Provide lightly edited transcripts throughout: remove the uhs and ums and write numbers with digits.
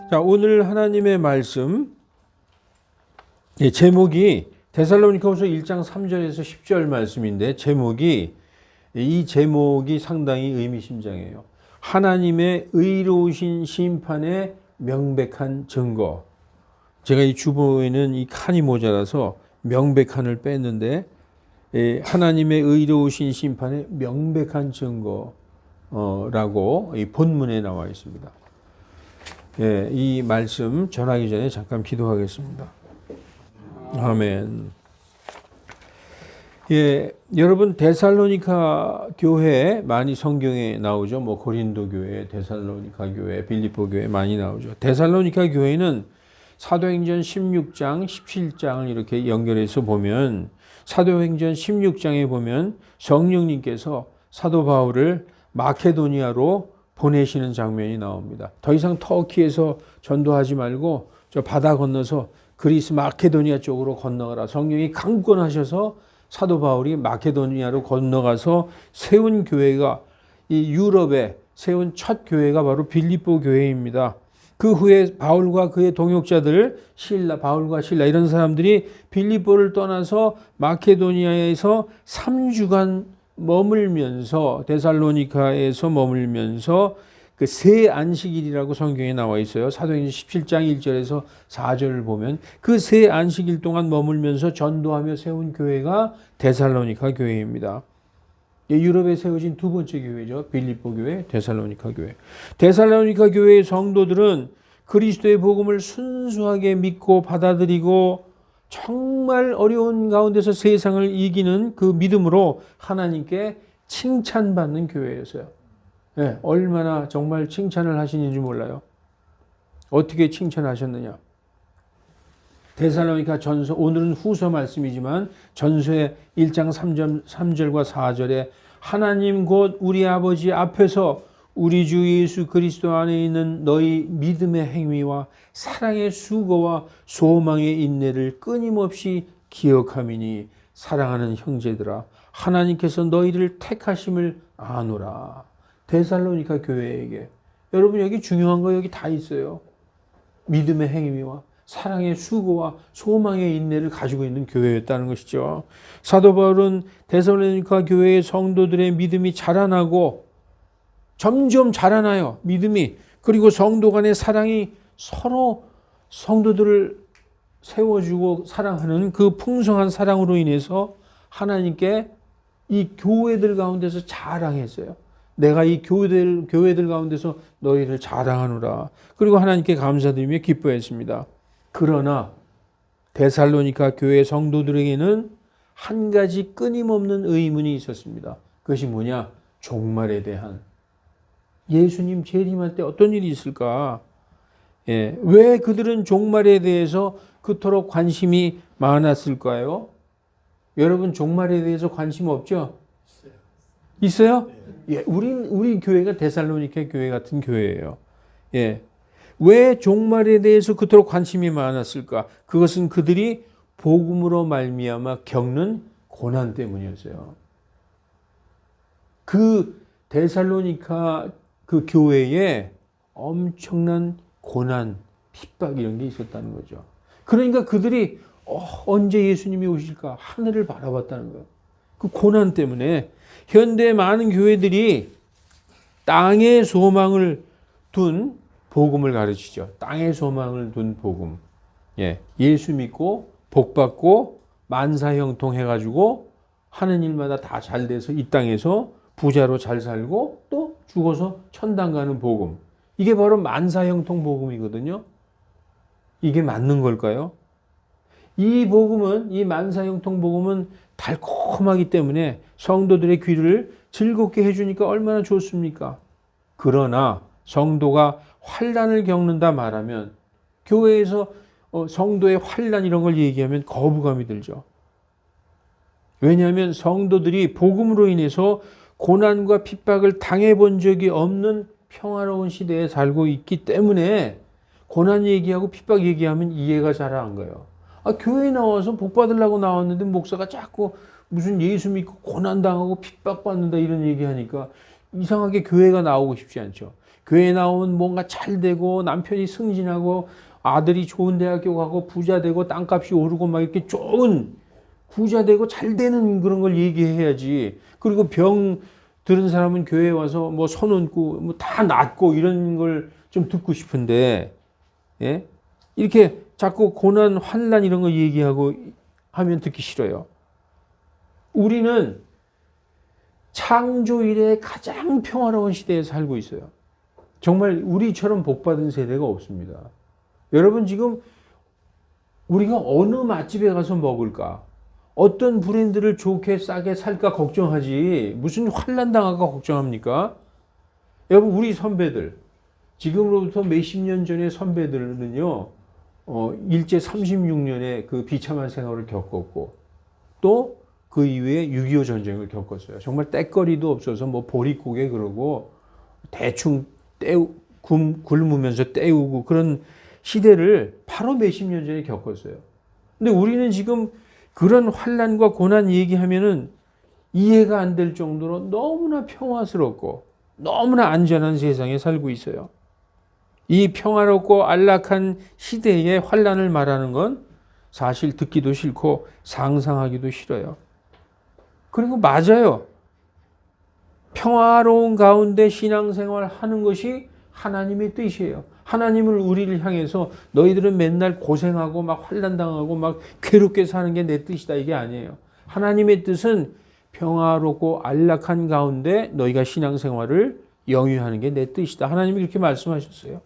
자, 오늘 하나님의 말씀 제목이 데살로니가후서 1장 3절에서 10절 말씀인데 이 제목이 상당히 의미심장해요. 하나님의 의로우신 심판의 명백한 증거. 제가 이 주보에는 이 칸이 모자라서 명백한을 뺐는데 하나님의 의로우신 심판의 명백한 증거라고 이 본문에 나와 있습니다. 이 말씀 전하기 전에 잠깐 기도하겠습니다. 아멘. 여러분 데살로니가 교회 많이 성경에 나오죠. 뭐 고린도 교회, 데살로니가 교회, 빌립보 교회 많이 나오죠. 데살로니가 교회는 사도행전 16장, 17장을 이렇게 연결해서 보면 사도행전 16장에 보면 성령님께서 사도 바울을 마케도니아로 보내시는 장면이 나옵니다. 더 이상 터키에서 전도하지 말고 저 바다 건너서 그리스 마케도니아 쪽으로 건너가라. 성령이 강권하셔서 사도 바울이 마케도니아로 건너가서 세운 교회가 이 유럽에 세운 첫 교회가 바로 빌립보 교회입니다. 그 후에 바울과 그의 동역자들 바울과 실라 이런 사람들이 빌립보를 떠나서 마케도니아에서 3주간 머물면서 데살로니가에서 머물면서 그 새 안식일이라고 성경에 나와 있어요. 사도행전 17장 1절에서 4절을 보면 그 새 안식일 동안 머물면서 전도하며 세운 교회가 데살로니가 교회입니다. 유럽에 세워진 두 번째 교회죠. 빌립보 교회, 데살로니가 교회. 데살로니가 교회의 성도들은 그리스도의 복음을 순수하게 믿고 받아들이고 정말 어려운 가운데서 세상을 이기는 그 믿음으로 하나님께 칭찬받는 교회였어요. 얼마나 정말 칭찬을 하시는지 몰라요. 어떻게 칭찬하셨느냐. 데살로니가 전서, 오늘은 후서 말씀이지만 전서의 1장 3절과 4절에 하나님 곧 우리 아버지 앞에서 우리 주 예수 그리스도 안에 있는 너희 믿음의 행위와 사랑의 수고와 소망의 인내를 끊임없이 기억함이니 사랑하는 형제들아 하나님께서 너희를 택하심을 아노라. 데살로니가 교회에게 여러분 여기 중요한 거 여기 다 있어요. 믿음의 행위와 사랑의 수고와 소망의 인내를 가지고 있는 교회였다는 것이죠. 사도 바울은 데살로니가 교회의 성도들의 믿음이 자라나고 점점 자라나요. 믿음이. 그리고 성도 간의 사랑이 서로 성도들을 세워주고 사랑하는 그 풍성한 사랑으로 인해서 하나님께 이 교회들 가운데서 자랑했어요. 내가 이 교회들 가운데서 너희를 자랑하노라. 그리고 하나님께 감사드리며 기뻐했습니다. 그러나 데살로니가 교회 성도들에게는 한 가지 끊임없는 의문이 있었습니다. 그것이 뭐냐? 종말에 대한. 예수님 재림할 때 어떤 일이 있을까? 왜 그들은 종말에 대해서 그토록 관심이 많았을까요? 여러분 종말에 대해서 관심 없죠? 있어요? 우리 교회가 데살로니가 교회 같은 교회예요. 왜 종말에 대해서 그토록 관심이 많았을까? 그것은 그들이 복음으로 말미암아 겪는 고난 때문이었어요. 그 데살로니가 그 교회에 엄청난 고난, 핍박 이런 게 있었다는 거죠. 그러니까 그들이 언제 예수님이 오실까 하늘을 바라봤다는 거예요. 그 고난 때문에 현대 많은 교회들이 땅에 소망을 둔 복음을 가르치죠. 땅에 소망을 둔 복음. 예수 믿고 복 받고 만사형통 해가지고 하는 일마다 다 잘 돼서 이 땅에서 부자로 잘 살고 또 죽어서 천당 가는 복음. 이게 바로 만사형통 복음이거든요. 이게 맞는 걸까요? 이 복음은, 이 만사형통 복음은 달콤하기 때문에 성도들의 귀를 즐겁게 해주니까 얼마나 좋습니까? 그러나 성도가 환난을 겪는다 말하면 교회에서 성도의 환난 이런 걸 얘기하면 거부감이 들죠. 왜냐하면 성도들이 복음으로 인해서 고난과 핍박을 당해본 적이 없는 평화로운 시대에 살고 있기 때문에 고난 얘기하고 핍박 얘기하면 이해가 잘 안 가요. 교회에 나와서 복 받으려고 나왔는데 목사가 자꾸 무슨 예수 믿고 고난당하고 핍박받는다 이런 얘기하니까 이상하게 교회가 나오고 싶지 않죠. 교회 나오면 뭔가 잘 되고 남편이 승진하고 아들이 좋은 대학교 가고 부자 되고 땅값이 오르고 막 이렇게 좋은 부자 되고 잘 되는 그런 걸 얘기해야지. 그리고 병 들은 사람은 교회에 와서 뭐 손 얹고 뭐 다 낫고 이런 걸 좀 듣고 싶은데, 예? 이렇게 자꾸 고난, 환난 이런 거 얘기하고 하면 듣기 싫어요. 우리는 창조 이래 가장 평화로운 시대에 살고 있어요. 정말 우리처럼 복받은 세대가 없습니다. 여러분 지금 우리가 어느 맛집에 가서 먹을까? 어떤 브랜드를 좋게 싸게 살까 걱정하지 무슨 환난 당할까 걱정합니까? 여러분 우리 선배들 지금으로부터 몇십 년 전의 선배들은요 일제 36년의 그 비참한 생활을 겪었고 또 그 이후에 6.25 전쟁을 겪었어요. 정말 때거리도 없어서 뭐 보릿고개 그러고 대충 굶으면서 때우고 그런 시대를 바로 몇십 년 전에 겪었어요. 근데 우리는 지금 그런 환난과 고난 얘기하면은 이해가 안 될 정도로 너무나 평화스럽고 너무나 안전한 세상에 살고 있어요. 이 평화롭고 안락한 시대의 환난을 말하는 건 사실 듣기도 싫고 상상하기도 싫어요. 그리고 맞아요. 평화로운 가운데 신앙생활 하는 것이 하나님의 뜻이에요. 하나님을 우리를 향해서 너희들은 맨날 고생하고 막 환난당하고 막 괴롭게 사는 게 내 뜻이다 이게 아니에요. 하나님의 뜻은 평화롭고 안락한 가운데 너희가 신앙생활을 영위하는 게 내 뜻이다. 하나님이 그렇게 말씀하셨어요.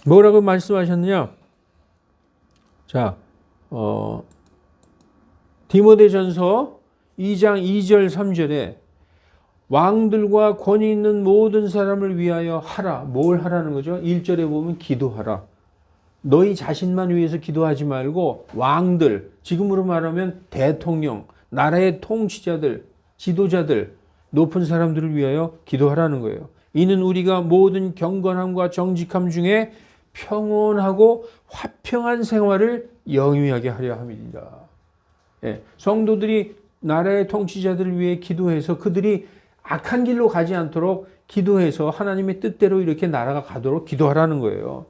뭐라고 말씀하셨느냐? 자, 디모데전서 2장 2절 3절에 왕들과 권위 있는 모든 사람을 위하여 하라. 뭘 하라는 거죠? 1절에 보면 기도하라. 너희 자신만 위해서 기도하지 말고 왕들, 지금으로 말하면 대통령, 나라의 통치자들, 지도자들, 높은 사람들을 위하여 기도하라는 거예요. 이는 우리가 모든 경건함과 정직함 중에 평온하고 화평한 생활을 영위하게 하려 함이니라. 예, 성도들이 나라의 통치자들을 위해 기도해서 그들이 악한 길로 가지 않도록 기도해서 하나님의 뜻대로 이렇게 나라가 가도록 기도하라는 거예요.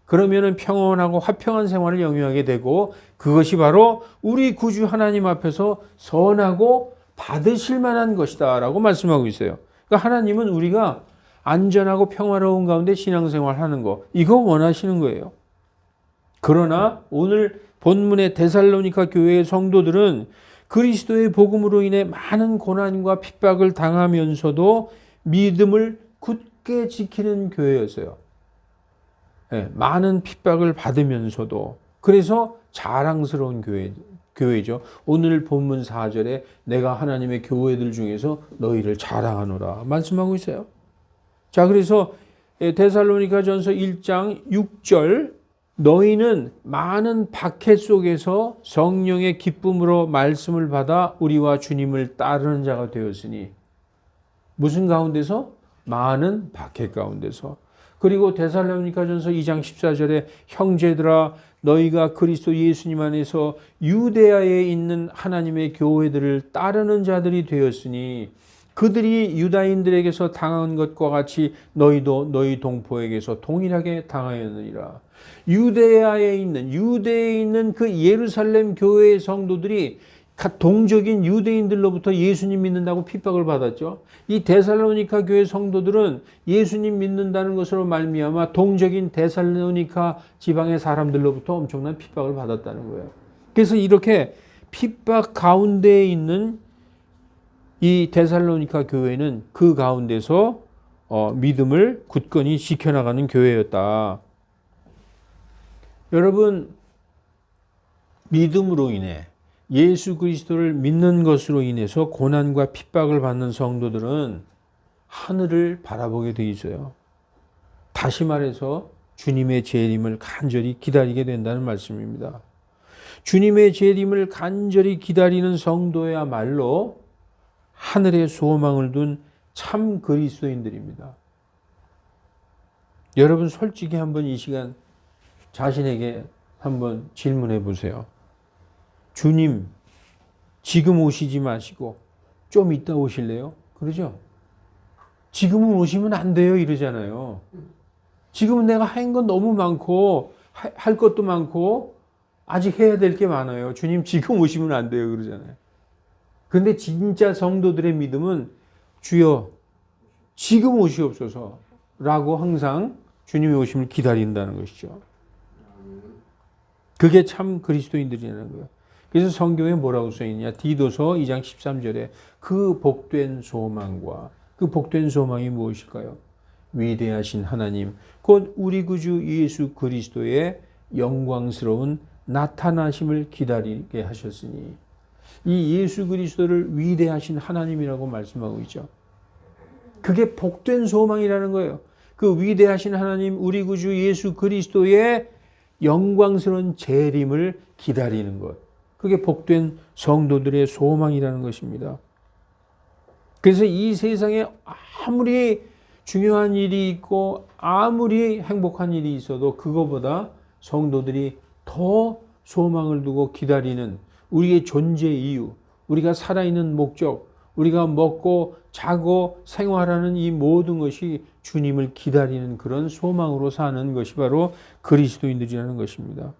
그러면은 평온하고 화평한 생활을 영위하게 되고 그것이 바로 우리 구주 하나님 앞에서 선하고 받으실 만한 것이다라고 말씀하고 있어요. 그러니까 하나님은 우리가 안전하고 평화로운 가운데 신앙생활 하는 거 이거 원하시는 거예요. 그러나 오늘 본문의 데살로니가 교회의 성도들은 그리스도의 복음으로 인해 많은 고난과 핍박을 당하면서도 믿음을 굳게 지키는 교회였어요. 네, 많은 핍박을 받으면서도 그래서 자랑스러운 교회죠. 오늘 본문 4절에 내가 하나님의 교회들 중에서 너희를 자랑하노라 말씀하고 있어요. 자, 그래서 데살로니가전서 1장 6절 너희는 많은 박해 속에서 성령의 기쁨으로 말씀을 받아 우리와 주님을 따르는 자가 되었으니 무슨 가운데서? 많은 박해 가운데서. 그리고 데살로니가전서 2장 14절에 형제들아 너희가 그리스도 예수님 안에서 유대야에 있는 하나님의 교회들을 따르는 자들이 되었으니 그들이 유다인들에게서 당한 것과 같이 너희도 너희 동포에게서 동일하게 당하였느니라. 유대에 있는 그 예루살렘 교회의 성도들이 동적인 유대인들로부터 예수님 믿는다고 핍박을 받았죠. 이 데살로니가 교회 성도들은 예수님 믿는다는 것으로 말미암아 동적인 데살로니가 지방의 사람들로부터 엄청난 핍박을 받았다는 거예요. 그래서 이렇게 핍박 가운데에 있는 이 데살로니가 교회는 그 가운데서 믿음을 굳건히 지켜나가는 교회였다. 여러분, 믿음으로 인해 예수 그리스도를 믿는 것으로 인해서 고난과 핍박을 받는 성도들은 하늘을 바라보게 돼 있어요. 다시 말해서 주님의 재림을 간절히 기다리게 된다는 말씀입니다. 주님의 재림을 간절히 기다리는 성도야말로 하늘에 소망을 둔 참 그리스도인들입니다. 여러분 솔직히 한번 이 시간 자신에게 한번 질문해 보세요. 주님, 지금 오시지 마시고 좀 이따 오실래요? 그러죠? 지금은 오시면 안 돼요 이러잖아요. 지금은 내가 한 건 너무 많고 할 것도 많고 아직 해야 될 게 많아요. 주님 지금 오시면 안 돼요 그러잖아요. 근데 진짜 성도들의 믿음은 주여 지금 오시옵소서 라고 항상 주님의 오심을 기다린다는 것이죠. 그게 참 그리스도인들이라는 거예요. 그래서 성경에 뭐라고 써있냐. 디도서 2장 13절에 그 복된 소망과 그 복된 소망이 무엇일까요? 위대하신 하나님 곧 우리 구주 예수 그리스도의 영광스러운 나타나심을 기다리게 하셨으니 이 예수 그리스도를 위대하신 하나님이라고 말씀하고 있죠. 그게 복된 소망이라는 거예요. 그 위대하신 하나님 우리 구주 예수 그리스도의 영광스러운 재림을 기다리는 것. 그게 복된 성도들의 소망이라는 것입니다. 그래서 이 세상에 아무리 중요한 일이 있고 아무리 행복한 일이 있어도 그거보다 성도들이 더 소망을 두고 기다리는 우리의 존재 이유, 우리가 살아있는 목적, 우리가 먹고 자고 생활하는 이 모든 것이 주님을 기다리는 그런 소망으로 사는 것이 바로 그리스도인들이라는 것입니다.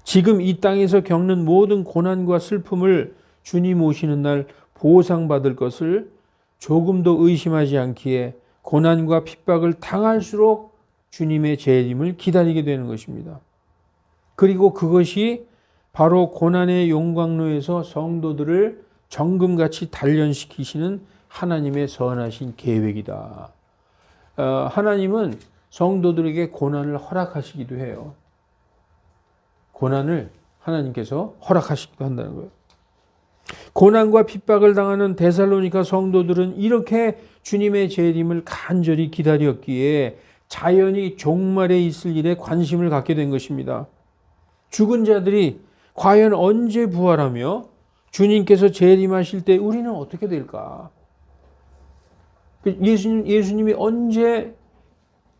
지금 이 땅에서 겪는 모든 고난과 슬픔을 주님 오시는 날 보상받을 것을 조금도 의심하지 않기에 고난과 핍박을 당할수록 주님의 재림을 기다리게 되는 것입니다. 그리고 그것이 바로 고난의 용광로에서 성도들을 정금같이 단련시키시는 하나님의 선하신 계획이다. 하나님은 성도들에게 고난을 허락하시기도 해요. 고난을 하나님께서 허락하시기도 한다는 거예요. 고난과 핍박을 당하는 데살로니가 성도들은 이렇게 주님의 재림을 간절히 기다렸기에 자연히 종말에 있을 일에 관심을 갖게 된 것입니다. 죽은 자들이 과연 언제 부활하며 주님께서 재림하실 때 우리는 어떻게 될까? 예수님이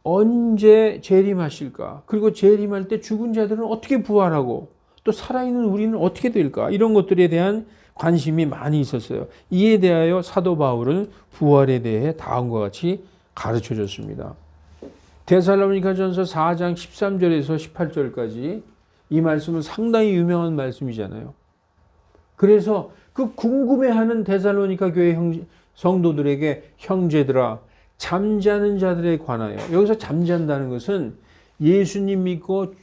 언제 재림하실까? 그리고 재림할 때 죽은 자들은 어떻게 부활하고 또 살아있는 우리는 어떻게 될까? 이런 것들에 대한 관심이 많이 있었어요. 이에 대하여 사도 바울은 부활에 대해 다음과 같이 가르쳐 줬습니다. 데살로니가전서 4장 13절에서 18절까지 이 말씀은 상당히 유명한 말씀이잖아요. 그래서 그 궁금해하는 데살로니가 교회 성도들에게 형제들아 잠자는 자들에 관하여, 여기서 잠잔다는 것은 예수님 믿고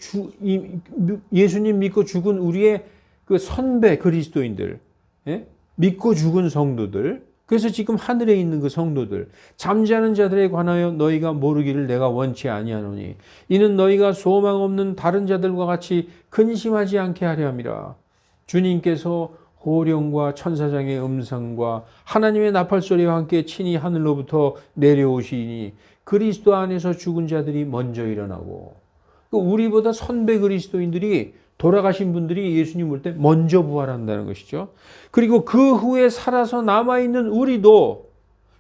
죽은 우리의 그 선배 그리스도인들, 예? 믿고 죽은 성도들, 그래서 지금 하늘에 있는 그 성도들, 잠자는 자들에 관하여 너희가 모르기를 내가 원치 아니하노니 이는 너희가 소망 없는 다른 자들과 같이 근심하지 않게 하려 함이라. 주님께서 호령과 천사장의 음성과 하나님의 나팔소리와 함께 친히 하늘로부터 내려오시니 그리스도 안에서 죽은 자들이 먼저 일어나고, 우리보다 선배 그리스도인들이 돌아가신 분들이 예수님 올 때 먼저 부활한다는 것이죠. 그리고 그 후에 살아서 남아있는 우리도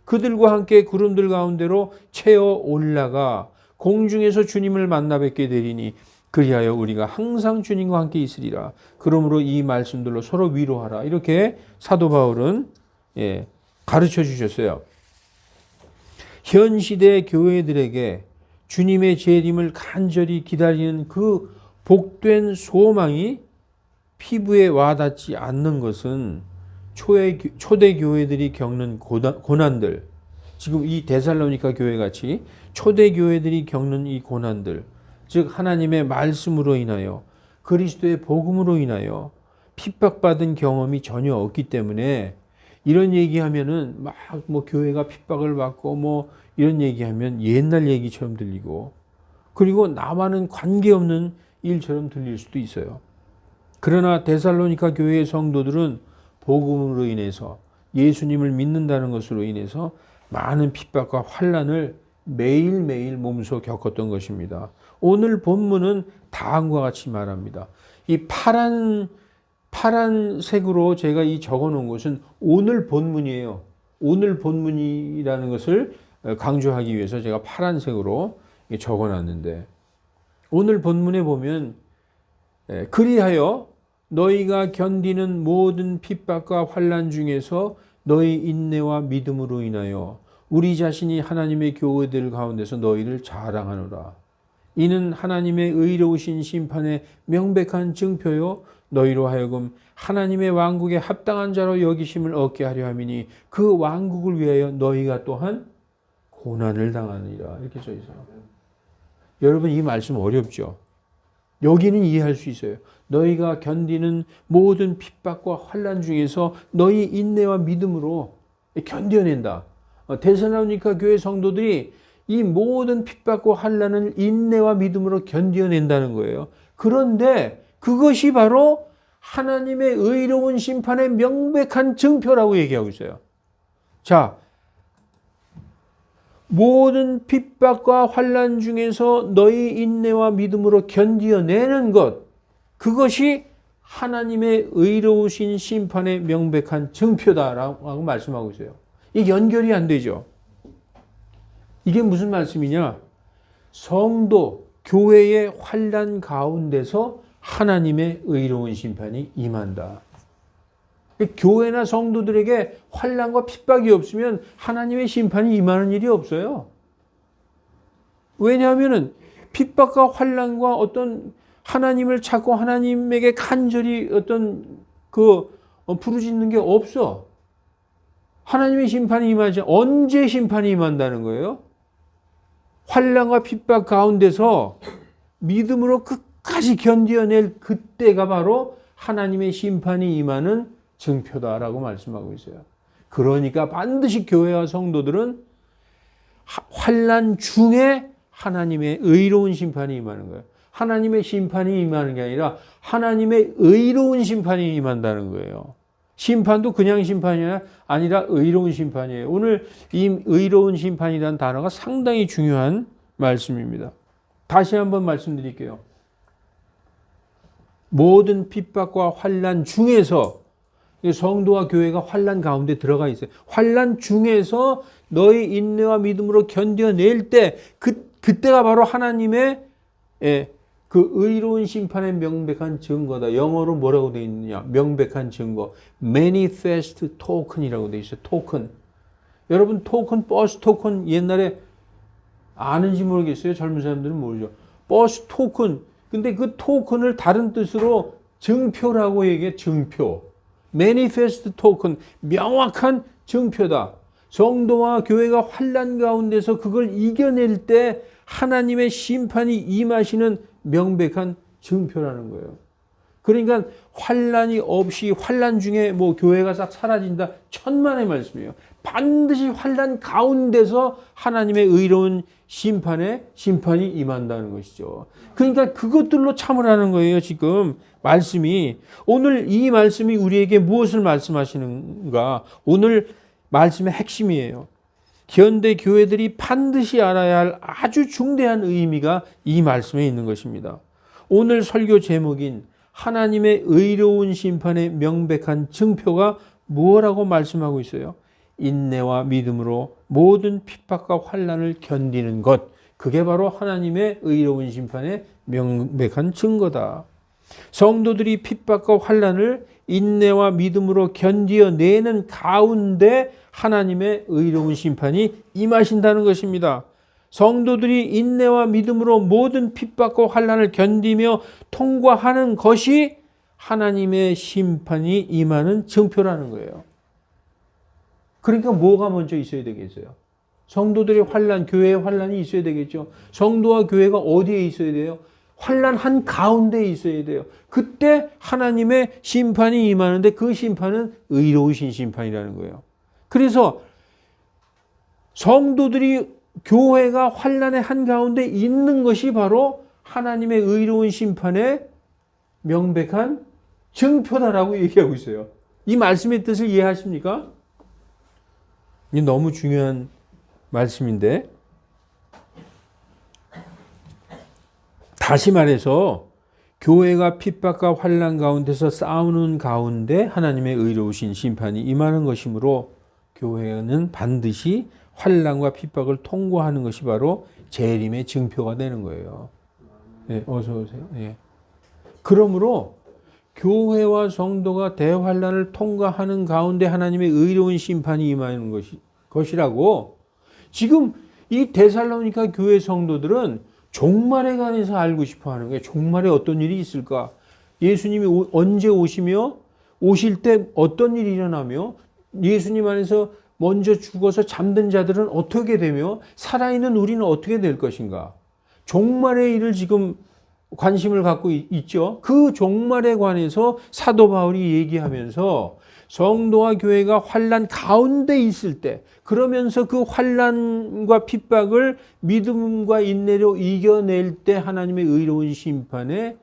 그들과 함께 구름들 가운데로 채어 올라가 공중에서 주님을 만나 뵙게 되리니 그리하여 우리가 항상 주님과 함께 있으리라. 그러므로 이 말씀들로 서로 위로하라. 이렇게 사도 바울은 가르쳐 주셨어요. 현 시대 교회들에게 주님의 재림을 간절히 기다리는 그 복된 소망이 피부에 와닿지 않는 것은 초대 교회들이 겪는 고난들, 지금 이 데살로니가 교회 같이 초대 교회들이 겪는 이 고난들, 즉 하나님의 말씀으로 인하여 그리스도의 복음으로 인하여 핍박받은 경험이 전혀 없기 때문에 이런 얘기하면은 막 뭐 교회가 핍박을 받고 뭐 이런 얘기하면 옛날 얘기처럼 들리고, 그리고 나와는 관계없는 일처럼 들릴 수도 있어요. 그러나 데살로니가 교회의 성도들은 복음으로 인해서 예수님을 믿는다는 것으로 인해서 많은 핍박과 환난을 매일매일 몸소 겪었던 것입니다. 오늘 본문은 다음과 같이 말합니다. 이 파란색으로 제가 이 적어 놓은 것은 오늘 본문이에요. 오늘 본문이라는 것을 강조하기 위해서 제가 파란색으로 적어 놨는데, 오늘 본문에 보면 그리하여 너희가 견디는 모든 핍박과 환난 중에서 너희 인내와 믿음으로 인하여 우리 자신이 하나님의 교회들 가운데서 너희를 자랑하노라. 이는 하나님의 의로우신 심판의 명백한 증표요 너희로 하여금 하나님의 왕국에 합당한 자로 여기심을 얻게 하려 함이니 그 왕국을 위하여 너희가 또한 고난을 당하느니라. 이렇게 써 있어요. 여러분 이 말씀 어렵죠? 여기는 이해할 수 있어요. 너희가 견디는 모든 핍박과 환난 중에서 너희 인내와 믿음으로 견뎌낸다. 데살로니가 교회 성도들이 이 모든 핍박과 환난을 인내와 믿음으로 견뎌낸다는 거예요. 그런데 그것이 바로 하나님의 의로운 심판의 명백한 증표라고 얘기하고 있어요. 자, 모든 핍박과 환난 중에서 너희 인내와 믿음으로 견뎌내는 것, 그것이 하나님의 의로우신 심판의 명백한 증표다라고 말씀하고 있어요. 이게 연결이 안 되죠. 이게 무슨 말씀이냐? 성도, 교회의 환난 가운데서 하나님의 의로운 심판이 임한다. 교회나 성도들에게 환난과 핍박이 없으면 하나님의 심판이 임하는 일이 없어요. 왜냐하면 핍박과 환난과 어떤 하나님을 찾고 하나님에게 간절히 어떤 부르짖는 게 없어. 하나님의 심판이 임하지 언제 심판이 임한다는 거예요? 환난과 핍박 가운데서 믿음으로 끝까지 견뎌낼 그때가 바로 하나님의 심판이 임하는 증표다라고 말씀하고 있어요. 그러니까 반드시 교회와 성도들은 환난 중에 하나님의 의로운 심판이 임하는 거예요. 하나님의 심판이 임하는 게 아니라 하나님의 의로운 심판이 임한다는 거예요. 심판도 그냥 심판이 아니라 의로운 심판이에요. 오늘 이 의로운 심판이라는 단어가 상당히 중요한 말씀입니다. 다시 한번 말씀드릴게요. 모든 핍박과 환난 중에서 성도와 교회가 환난 가운데 들어가 있어요. 환난 중에서 너희 인내와 믿음으로 견뎌낼 때 그때가 바로 하나님의 그 의로운 심판의 명백한 증거다. 영어로 뭐라고 되어 있느냐? 명백한 증거. manifest token이라고 되어 있어요. 토큰. 여러분 토큰, 버스 토큰 옛날에 아는지 모르겠어요. 젊은 사람들은 모르죠. 버스 토큰. 근데 그 토큰을 다른 뜻으로 증표라고 얘기해. 증표. manifest token. 명확한 증표다. 성도와 교회가 환난 가운데서 그걸 이겨낼 때 하나님의 심판이 임하시는 명백한 증표라는 거예요. 그러니까 환난이 없이 환난 중에 교회가 싹 사라진다. 천만의 말씀이에요. 반드시 환난 가운데서 하나님의 의로운 심판이 임한다는 것이죠. 그러니까 그것들로 참으라는 거예요. 지금 말씀이. 오늘 이 말씀이 우리에게 무엇을 말씀하시는가? 오늘 말씀의 핵심이에요. 현대 교회들이 반드시 알아야 할 아주 중대한 의미가 이 말씀에 있는 것입니다. 오늘 설교 제목인 하나님의 의로운 심판의 명백한 증표가 무엇이라고 말씀하고 있어요? 인내와 믿음으로 모든 핍박과 환난을 견디는 것. 그게 바로 하나님의 의로운 심판의 명백한 증거다. 성도들이 핍박과 환난을 인내와 믿음으로 견디어내는 가운데 하나님의 의로운 심판이 임하신다는 것입니다. 성도들이 인내와 믿음으로 모든 핍박과 환난을 견디며 통과하는 것이 하나님의 심판이 임하는 증표라는 거예요. 그러니까 뭐가 먼저 있어야 되겠어요? 성도들의 환난, 교회의 환난이 있어야 되겠죠. 성도와 교회가 어디에 있어야 돼요? 환난 한 가운데 있어야 돼요. 그때 하나님의 심판이 임하는데 그 심판은 의로우신 심판이라는 거예요. 그래서 성도들이 교회가 환난의 한가운데 있는 것이 바로 하나님의 의로운 심판의 명백한 증표다라고 얘기하고 있어요. 이 말씀의 뜻을 이해하십니까? 이 너무 중요한 말씀인데, 다시 말해서 교회가 핍박과 환난 가운데서 싸우는 가운데 하나님의 의로우신 심판이 임하는 것이므로 교회는 반드시 환난과 핍박을 통과하는 것이 바로 재림의 증표가 되는 거예요. 네, 어서 오세요. 네. 그러므로 교회와 성도가 대환난을 통과하는 가운데 하나님의 의로운 심판이 임하는 것이라고 지금 이 데살로니가 교회 성도들은 종말에 관해서 알고 싶어 하는 거예요. 종말에 어떤 일이 있을까? 예수님이 언제 오시며 오실 때 어떤 일이 일어나며 예수님 안에서 먼저 죽어서 잠든 자들은 어떻게 되며 살아있는 우리는 어떻게 될 것인가? 종말의 일을 지금 관심을 갖고 있죠. 그 종말에 관해서 사도 바울이 얘기하면서 성도와 교회가 환난 가운데 있을 때 그러면서 그 환난과 핍박을 믿음과 인내로 이겨낼 때 하나님의 의로운 심판에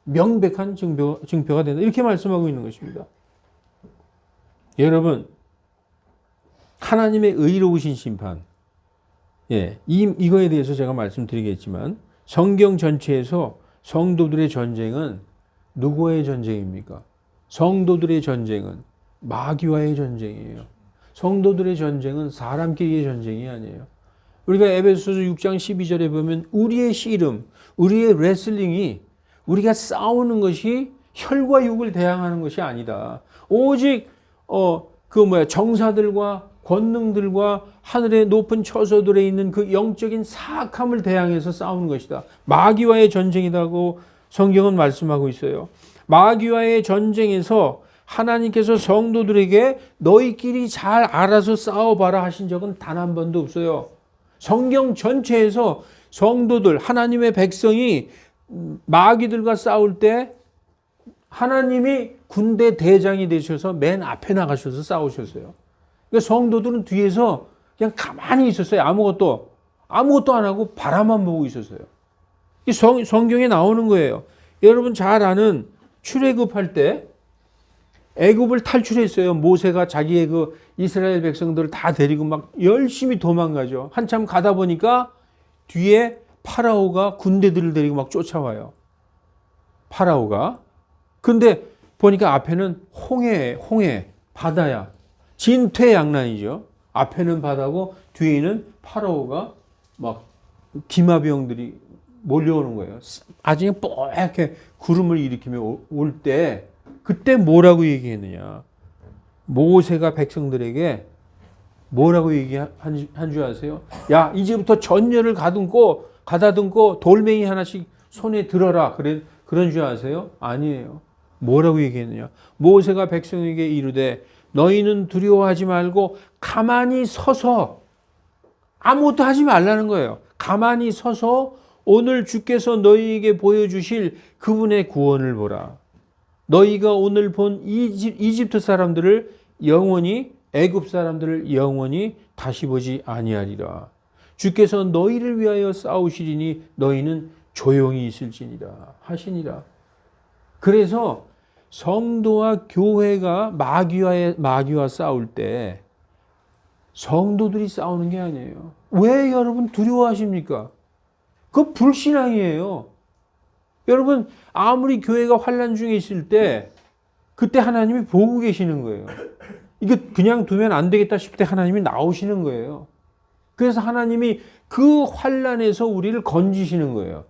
명백한 증표가 된다. 이렇게 말씀하고 있는 것입니다. 여러분, 하나님의 의로우신 심판, 이거에 대해서 제가 말씀드리겠지만 성경 전체에서 성도들의 전쟁은 누구와의 전쟁입니까? 성도들의 전쟁은 마귀와의 전쟁이에요. 성도들의 전쟁은 사람끼리의 전쟁이 아니에요. 우리가 에베소서 6장 12절에 보면 우리의 씨름, 우리의 레슬링이 우리가 싸우는 것이 혈과 육을 대항하는 것이 아니다. 오직 정사들과 권능들과 하늘의 높은 처소들에 있는 그 영적인 사악함을 대항해서 싸우는 것이다. 마귀와의 전쟁이라고 성경은 말씀하고 있어요. 마귀와의 전쟁에서 하나님께서 성도들에게 너희끼리 잘 알아서 싸워봐라 하신 적은 단 한 번도 없어요. 성경 전체에서 성도들, 하나님의 백성이 마귀들과 싸울 때 하나님이 군대 대장이 되셔서 맨 앞에 나가셔서 싸우셨어요. 그러니까 성도들은 뒤에서 그냥 가만히 있었어요. 아무것도 안 하고 바라만 보고 있었어요. 이 성경에 나오는 거예요. 여러분 잘 아는 출애굽할 때 애굽을 탈출했어요. 모세가 자기의 그 이스라엘 백성들을 다 데리고 막 열심히 도망가죠. 한참 가다 보니까 뒤에 파라오가 군대들을 데리고 막 쫓아와요. 파라오가. 근데 보니까 앞에는 홍해, 바다야. 진퇴양난이죠. 앞에는 바다고 뒤에는 파라오가 막 기마병들이 몰려오는 거예요. 아주 뽀얗게 구름을 일으키며 올 때 그때 뭐라고 얘기했느냐. 모세가 백성들에게 뭐라고 얘기한 줄 아세요? 야, 이제부터 전열을 가다듬고 돌멩이 하나씩 손에 들어라. 그런 줄 아세요? 아니에요. 뭐라고 얘기했느냐. 모세가 백성에게 이르되 너희는 두려워하지 말고 가만히 서서 아무것도 하지 말라는 거예요. 가만히 서서 오늘 주께서 너희에게 보여주실 그분의 구원을 보라. 너희가 오늘 본 이집트 사람들을 영원히 애굽 사람들을 영원히 다시 보지 아니하리라. 주께서 너희를 위하여 싸우시리니 너희는 조용히 있을지니라 하시니라. 그래서 성도와 교회가 마귀와 싸울 때 성도들이 싸우는 게 아니에요. 왜 여러분 두려워하십니까? 그거 불신앙이에요. 여러분 아무리 교회가 환난 중에 있을 때 그때 하나님이 보고 계시는 거예요. 이거 그냥 두면 안 되겠다 싶을 때 하나님이 나오시는 거예요. 그래서 하나님이 그 환난에서 우리를 건지시는 거예요.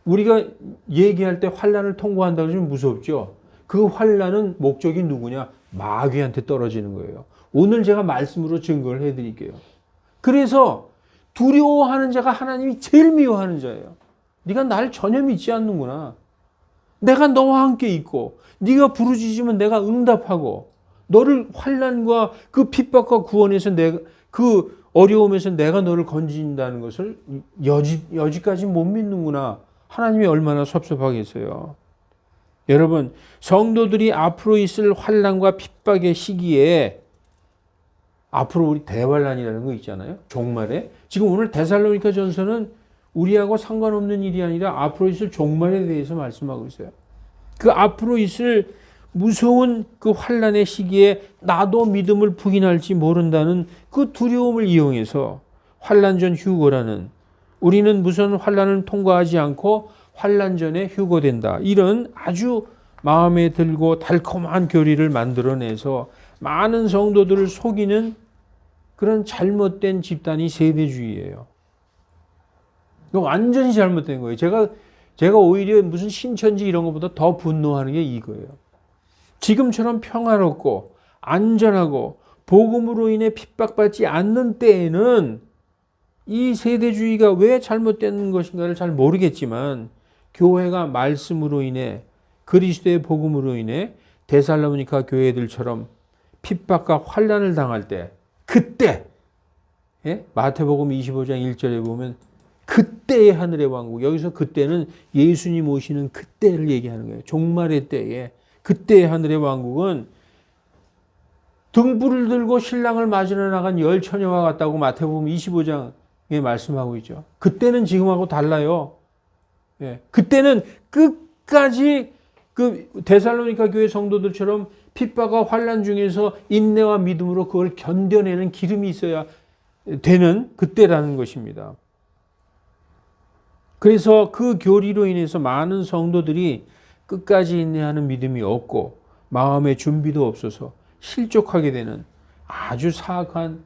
우리가 얘기할 때 환난을 통과한다고 하면 무섭죠. 그 환난은 목적이 누구냐? 마귀한테 떨어지는 거예요. 오늘 제가 말씀으로 증거를 해드릴게요. 그래서 두려워하는 자가 하나님이 제일 미워하는 자예요. 네가 날 전혀 믿지 않는구나. 내가 너와 함께 있고 네가 부르짖으면 내가 응답하고 너를 환난과 그 핍박과 구원에서 그 어려움에서 내가 너를 건진다는 것을 여지까지 못 믿는구나. 하나님이 얼마나 섭섭하겠어요. 여러분 성도들이 앞으로 있을 환난과 핍박의 시기에 앞으로 우리 대환란이라는 거 있잖아요. 종말에. 지금 오늘 데살로니가 전서는 우리하고 상관없는 일이 아니라 앞으로 있을 종말에 대해서 말씀하고 있어요. 그 앞으로 있을 무서운 그 환난의 시기에 나도 믿음을 부인할지 모른다는 그 두려움을 이용해서 환난 전 휴거라는 우리는 무슨 환난을 통과하지 않고 환난 전에 휴거된다. 이런 아주 마음에 들고 달콤한 교리를 만들어내서 많은 성도들을 속이는 그런 잘못된 집단이 세대주의예요. 이거 완전히 잘못된 거예요. 제가 오히려 무슨 신천지 이런 것보다 더 분노하는 게 이거예요. 지금처럼 평화롭고 안전하고 복음으로 인해 핍박받지 않는 때에는 이 세대주의가 왜 잘못된 것인가를 잘 모르겠지만 교회가 말씀으로 인해 그리스도의 복음으로 인해 데살로니가 교회들처럼 핍박과 환난을 당할 때 그때 마태복음 25장 1절에 보면 그때의 하늘의 왕국, 여기서 그때는 예수님 오시는 그때를 얘기하는 거예요. 종말의 때에 그때의 하늘의 왕국은 등불을 들고 신랑을 맞으러 나간 열 처녀와 같다고 마태복음 25장에 말씀하고 있죠. 그때는 지금하고 달라요. 그때는 끝까지 그 데살로니가 교회 성도들처럼 핍박과 환난 중에서 인내와 믿음으로 그걸 견뎌내는 기름이 있어야 되는 그때라는 것입니다. 그래서 그 교리로 인해서 많은 성도들이 끝까지 인내하는 믿음이 없고 마음의 준비도 없어서 실족하게 되는 아주 사악한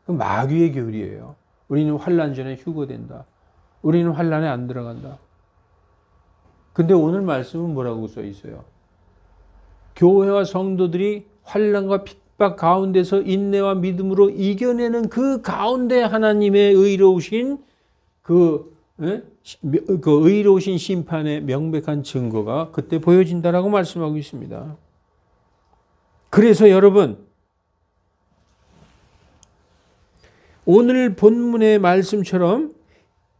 마귀의 교리예요. 우리는 환난 전에 휴거된다. 우리는 환난에 안 들어간다. 근데 오늘 말씀은 뭐라고 써 있어요? 교회와 성도들이 환난과 핍박 가운데서 인내와 믿음으로 이겨내는 그 가운데 하나님의 의로우신 그 의로우신 심판의 명백한 증거가 그때 보여진다라고 말씀하고 있습니다. 그래서 여러분, 오늘 본문의 말씀처럼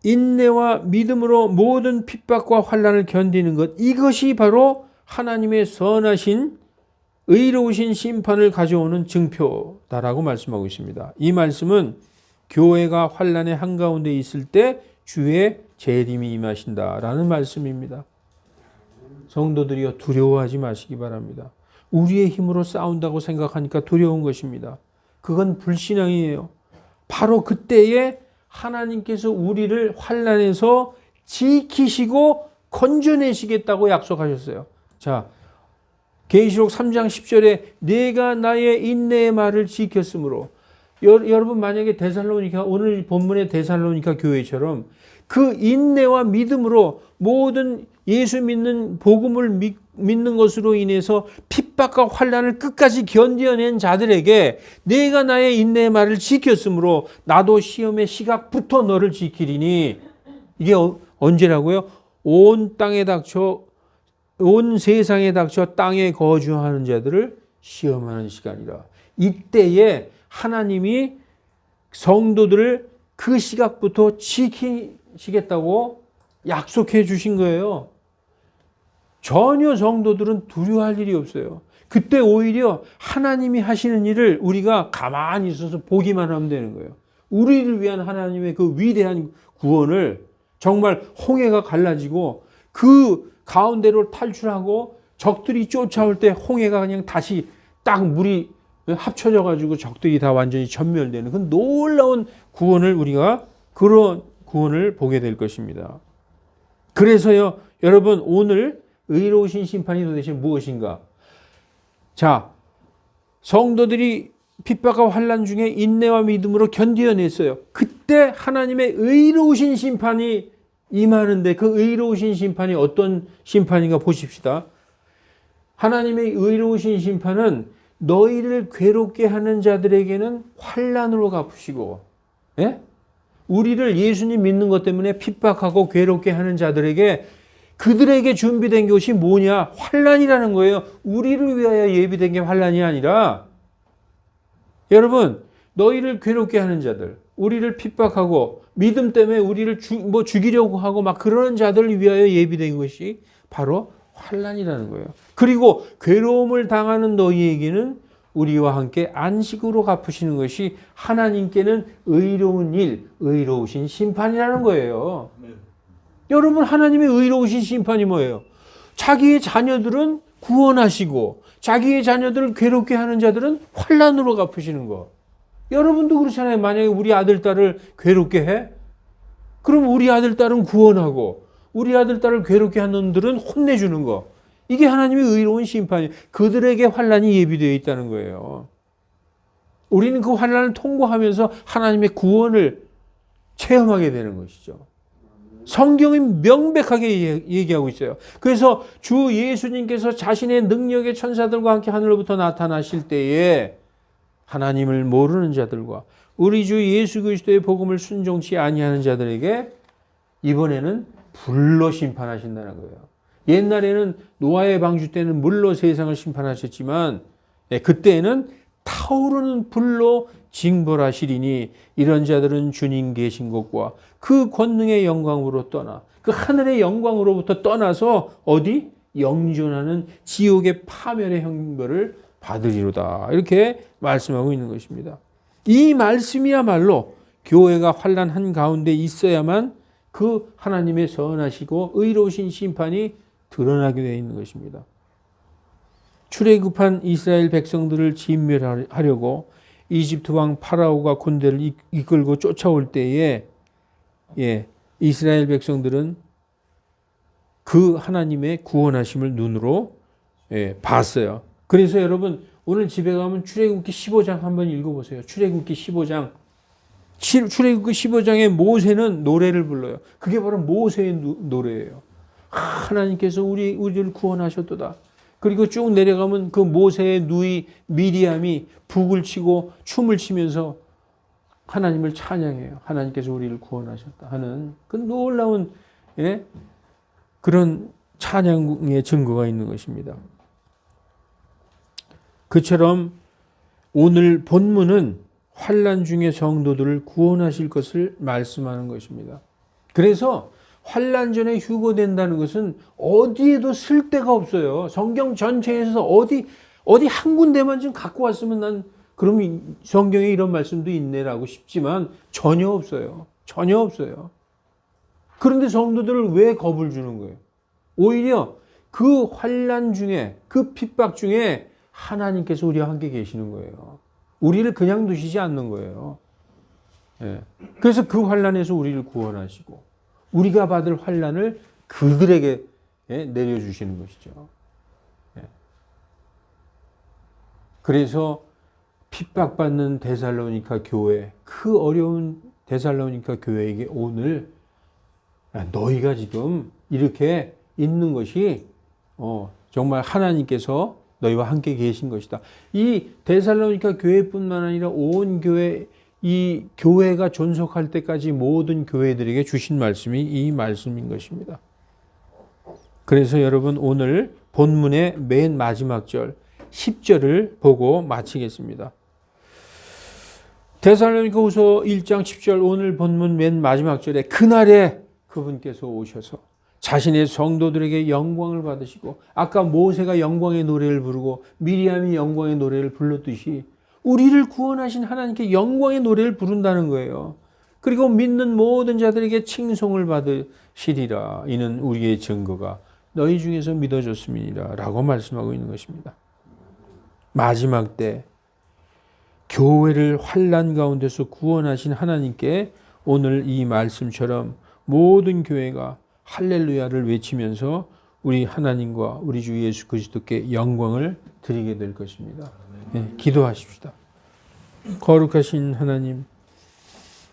인내와 믿음으로 모든 핍박과 환난을 견디는 것, 이것이 바로 하나님의 선하신 의로우신 심판을 가져오는 증표다라고 말씀하고 있습니다. 이 말씀은 교회가 환난의 한가운데 있을 때 주의 재림이 임하신다라는 말씀입니다. 성도들이여 두려워하지 마시기 바랍니다. 우리의 힘으로 싸운다고 생각하니까 두려운 것입니다. 그건 불신앙이에요. 바로 그때에 하나님께서 우리를 환난에서 지키시고 건져내시겠다고 약속하셨어요. 자, 계시록 3장 10절에 내가 나의 인내의 말을 지켰으므로, 여러분 만약에 데살로니가, 오늘 본문의 데살로니가 교회처럼 그 인내와 믿음으로 모든 예수 믿는 복음을 믿는 것으로 인해서 핍박과 환난을 끝까지 견뎌낸 자들에게 내가 나의 인내의 말을 지켰으므로 나도 시험의 시각부터 너를 지키리니, 이게 언제라고요? 온 땅에 닥쳐, 온 세상에 닥쳐 땅에 거주하는 자들을 시험하는 시간이라. 이때에 하나님이 성도들을 그 시각부터 지키시겠다고 약속해 주신 거예요. 전혀 성도들은 두려워할 일이 없어요. 그때 오히려 하나님이 하시는 일을 우리가 가만히 있어서 보기만 하면 되는 거예요. 우리를 위한 하나님의 그 위대한 구원을, 정말 홍해가 갈라지고 그 가운데로 탈출하고 적들이 쫓아올 때 홍해가 그냥 다시 딱 물이 합쳐져 가지고 적들이 다 완전히 전멸되는 그 놀라운 구원을, 우리가 그런 구원을 보게 될 것입니다. 그래서요, 여러분, 오늘 의로우신 심판이 도대체 무엇인가? 자, 성도들이 핍박과 환난 중에 인내와 믿음으로 견뎌냈어요. 그때 하나님의 의로우신 심판이 임하는데, 그 의로우신 심판이 어떤 심판인가 보십시다. 하나님의 의로우신 심판은 너희를 괴롭게 하는 자들에게는 환난으로 갚으시고, 우리를 예수님 믿는 것 때문에 핍박하고 괴롭게 하는 자들에게, 그들에게 준비된 것이 뭐냐? 환난이라는 거예요. 우리를 위하여 예비된 게 환난이 아니라, 여러분, 너희를 괴롭게 하는 자들, 우리를 핍박하고 믿음 때문에 우리를 죽이려고 하고 막 그러는 자들을 위하여 예비된 것이 바로 환난이라는 거예요. 그리고 괴로움을 당하는 너희에게는 우리와 함께 안식으로 갚으시는 것이 하나님께는 의로운 일, 의로우신 심판이라는 거예요. 여러분, 하나님의 의로우신 심판이 뭐예요? 자기의 자녀들은 구원하시고 자기의 자녀들을 괴롭게 하는 자들은 환난으로 갚으시는 거. 여러분도 그렇잖아요. 만약에 우리 아들, 딸을 괴롭게 해? 그럼 우리 아들, 딸은 구원하고 우리 아들, 딸을 괴롭게 하는 놈들은 혼내주는 거. 이게 하나님의 의로운 심판이에요. 그들에게 환난이 예비되어 있다는 거예요. 우리는 그 환난을 통과하면서 하나님의 구원을 체험하게 되는 것이죠. 성경이 명백하게 얘기하고 있어요. 그래서 주 예수님께서 자신의 능력의 천사들과 함께 하늘로부터 나타나실 때에 하나님을 모르는 자들과 우리 주 예수 그리스도의 복음을 순종치 아니하는 자들에게 이번에는 불로 심판하신다는 거예요. 옛날에는 노아의 방주 때는 물로 세상을 심판하셨지만 그때는 타오르는 불로 징벌하시리니 이런 자들은 주님 계신 곳과 그 권능의 영광으로 떠나 그 하늘의 영광으로부터 떠나서 어디? 영존하는 지옥의 파멸의 형벌을 받으리로다. 이렇게 말씀하고 있는 것입니다. 이 말씀이야말로 교회가 환난 한가운데 있어야만 그 하나님의 선하시고 의로우신 심판이 드러나게 되어 있는 것입니다. 출애굽한 이스라엘 백성들을 진멸하려고 이집트 왕 파라오가 군대를 이끌고 쫓아올 때에 이스라엘 백성들은 그 하나님의 구원하심을 눈으로 봤어요. 그래서 여러분 오늘 집에 가면 출애굽기 15장 한번 읽어보세요. 출애굽기 15장. 출애굽기 15장에 모세는 노래를 불러요. 그게 바로 모세의 노래예요. 하나님께서 우리를 구원하셨도다. 그리고 쭉 내려가면 그 모세의 누이 미리암이 북을 치고 춤을 치면서 하나님을 찬양해요. 하나님께서 우리를 구원하셨다 하는 그 놀라운 그런 찬양의 증거가 있는 것입니다. 그처럼 오늘 본문은 환난 중에 성도들을 구원하실 것을 말씀하는 것입니다. 그래서 환난 전에 휴거된다는 것은 어디에도 쓸 데가 없어요. 성경 전체에서 어디 한 군데만 좀 갖고 왔으면 난 그럼 성경에 이런 말씀도 있네라고 싶지만 전혀 없어요. 전혀 없어요. 그런데 성도들을 왜 겁을 주는 거예요? 오히려 그 환난 중에 그 핍박 중에 하나님께서 우리와 함께 계시는 거예요. 우리를 그냥 두시지 않는 거예요. 그래서 그 환난에서 우리를 구원하시고 우리가 받을 환난을 그들에게 내려주시는 것이죠. 그래서 핍박받는 데살로니가 교회, 그 어려운 데살로니가 교회에게 오늘 너희가 지금 이렇게 있는 것이 정말 하나님께서 너희와 함께 계신 것이다. 이 데살로니가 교회뿐만 아니라 온 교회, 이 교회가 존속할 때까지 모든 교회들에게 주신 말씀이 이 말씀인 것입니다. 그래서 여러분 오늘 본문의 맨 마지막 절 10절을 보고 마치겠습니다. 데살로니가후서 1장 10절 오늘 본문 맨 마지막 절에 그날에 그분께서 오셔서 자신의 성도들에게 영광을 받으시고 아까 모세가 영광의 노래를 부르고 미리암이 영광의 노래를 불렀듯이 우리를 구원하신 하나님께 영광의 노래를 부른다는 거예요. 그리고 믿는 모든 자들에게 칭송을 받으시리라. 이는 우리의 증거가 너희 중에서 믿어졌음이니라 라고 말씀하고 있는 것입니다. 마지막 때 교회를 환난 가운데서 구원하신 하나님께 오늘 이 말씀처럼 모든 교회가 할렐루야를 외치면서 우리 하나님과 우리 주 예수 그리스도께 영광을 드리게 될 것입니다. 기도하십시다. 거룩하신 하나님,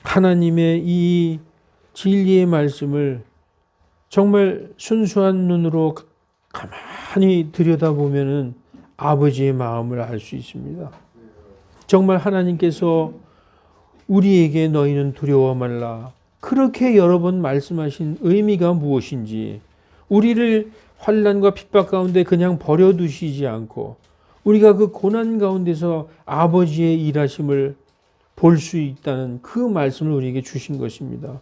하나님의 이 진리의 말씀을 정말 순수한 눈으로 가만히 들여다보면은 아버지의 마음을 알 수 있습니다. 정말 하나님께서 우리에게 너희는 두려워 말라. 그렇게 여러 번 말씀하신 의미가 무엇인지 우리를 환난과 핍박 가운데 그냥 버려두시지 않고 우리가 그 고난 가운데서 아버지의 일하심을 볼 수 있다는 그 말씀을 우리에게 주신 것입니다.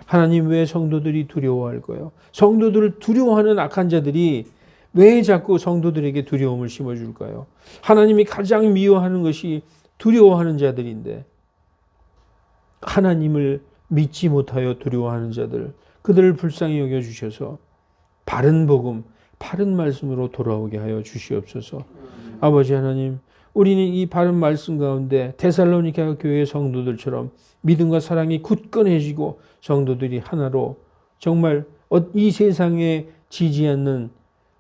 하나님 왜 성도들이 두려워할까요? 성도들을 두려워하는 악한 자들이 왜 자꾸 성도들에게 두려움을 심어줄까요? 하나님이 가장 미워하는 것이 두려워하는 자들인데 하나님을 믿지 못하여 두려워하는 자들, 그들을 불쌍히 여겨주셔서 바른 복음, 바른 말씀으로 돌아오게 하여 주시옵소서. 아버지 하나님, 우리는 이 바른 말씀 가운데 데살로니가 교회 성도들처럼 믿음과 사랑이 굳건해지고 성도들이 하나로 정말 이 세상에 지지 않는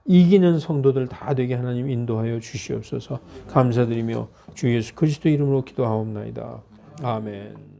이기는 성도들 다 되게 하나님 인도하여 주시옵소서. 감사드리며 주 예수 그리스도 이름으로 기도하옵나이다. 아멘.